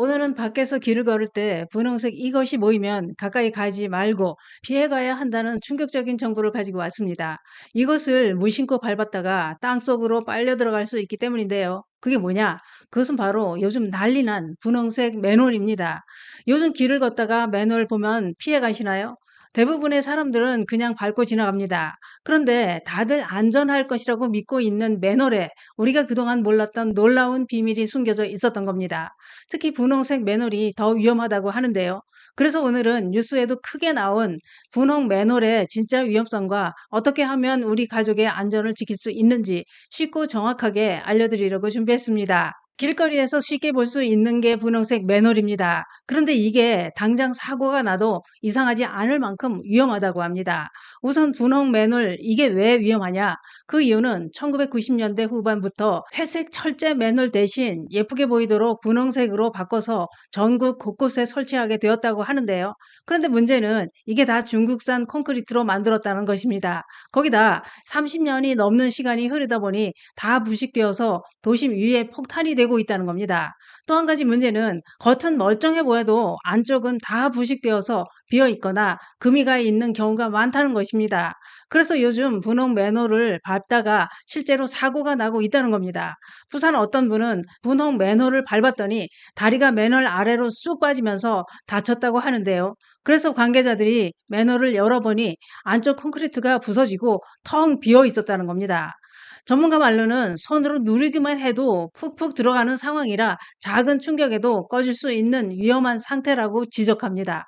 오늘은 밖에서 길을 걸을 때 분홍색 이것이 보이면 가까이 가지 말고 피해가야 한다는 충격적인 정보를 가지고 왔습니다. 이것을 무심코 밟았다가 땅속으로 빨려 들어갈 수 있기 때문인데요. 그게 뭐냐? 그것은 바로 요즘 난리난 분홍색 맨홀입니다. 요즘 길을 걷다가 맨홀 보면 피해 가시나요? 대부분의 사람들은 그냥 밟고 지나갑니다. 그런데 다들 안전할 것이라고 믿고 있는 맨홀에 우리가 그동안 몰랐던 놀라운 비밀이 숨겨져 있었던 겁니다. 특히 분홍색 맨홀이 더 위험하다고 하는데요. 그래서 오늘은 뉴스에도 크게 나온 분홍 맨홀의 진짜 위험성과 어떻게 하면 우리 가족의 안전을 지킬 수 있는지 쉽고 정확하게 알려드리려고 준비했습니다. 길거리에서 쉽게 볼 수 있는 게 분홍색 맨홀입니다. 그런데 이게 당장 사고가 나도 이상하지 않을 만큼 위험하다고 합니다. 우선 분홍 맨홀 이게 왜 위험하냐? 그 이유는 1990년대 후반부터 회색 철제 맨홀 대신 예쁘게 보이도록 분홍색으로 바꿔서 전국 곳곳에 설치하게 되었다고 하는데요. 그런데 문제는 이게 다 중국산 콘크리트로 만들었다는 것입니다. 거기다 30년이 넘는 시간이 흐르다 보니 다 부식되어서 도심 위에 폭탄이 되고 있다는 겁니다. 또 한 가지 문제는 겉은 멀쩡해 보여도 안쪽은 다 부식되어서 비어 있거나 금이가 있는 경우가 많다는 것입니다. 그래서 요즘 분홍 맨홀을 밟다가 실제로 사고가 나고 있다는 겁니다. 부산 어떤 분은 분홍 맨홀을 밟았더니 다리가 맨홀 아래로 쑥 빠지면서 다쳤다고 하는데요. 그래서 관계자들이 맨홀을 열어보니 안쪽 콘크리트가 부서지고 텅 비어 있었다는 겁니다. 전문가 말로는 손으로 누르기만 해도 푹푹 들어가는 상황이라 작은 충격에도 꺼질 수 있는 위험한 상태라고 지적합니다.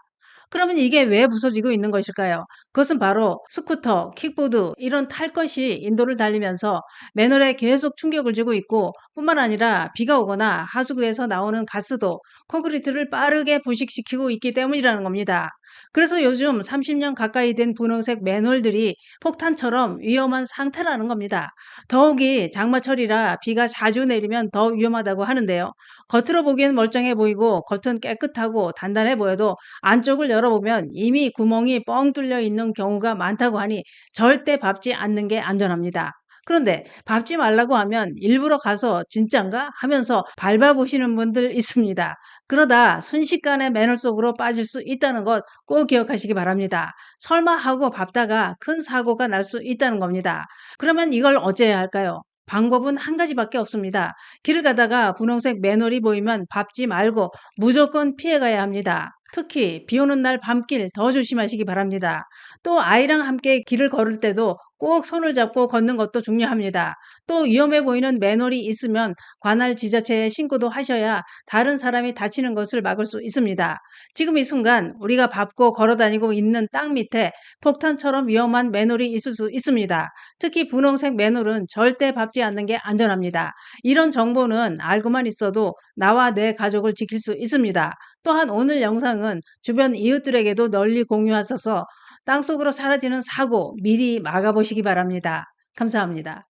그러면 이게 왜 부서지고 있는 것일까요? 그것은 바로 스쿠터, 킥보드 이런 탈 것이 인도를 달리면서 맨홀에 계속 충격을 주고 있고 뿐만 아니라 비가 오거나 하수구에서 나오는 가스도 콘크리트를 빠르게 부식시키고 있기 때문이라는 겁니다. 그래서 요즘 30년 가까이 된 분홍색 맨홀들이 폭탄처럼 위험한 상태라는 겁니다. 더욱이 장마철이라 비가 자주 내리면 더 위험하다고 하는데요. 겉으로 보기엔 멀쩡해 보이고 겉은 깨끗하고 단단해 보여도 안쪽을 열어보면 이미 구멍이 뻥 뚫려 있는 경우가 많다고 하니 절대 밟지 않는 게 안전합니다. 그런데 밟지 말라고 하면 일부러 가서 진짠가 하면서 밟아보시는 분들 있습니다. 그러다 순식간에 맨홀 속으로 빠질 수 있다는 것 꼭 기억하시기 바랍니다. 설마 하고 밟다가 큰 사고가 날 수 있다는 겁니다. 그러면 이걸 어째야 할까요? 방법은 한 가지밖에 없습니다. 길을 가다가 분홍색 맨홀이 보이면 밟지 말고 무조건 피해가야 합니다. 특히 비 오는 날 밤길 더 조심하시기 바랍니다. 또 아이랑 함께 길을 걸을 때도 꼭 손을 잡고 걷는 것도 중요합니다. 또 위험해 보이는 맨홀이 있으면 관할 지자체에 신고도 하셔야 다른 사람이 다치는 것을 막을 수 있습니다. 지금 이 순간 우리가 밟고 걸어 다니고 있는 땅 밑에 폭탄처럼 위험한 맨홀이 있을 수 있습니다. 특히 분홍색 맨홀은 절대 밟지 않는 게 안전합니다. 이런 정보는 알고만 있어도 나와 내 가족을 지킬 수 있습니다. 또한 오늘 영상은 주변 이웃들에게도 널리 공유하셔서 땅속으로 사라지는 사고 미리 막아보시기 바랍니다. 감사합니다.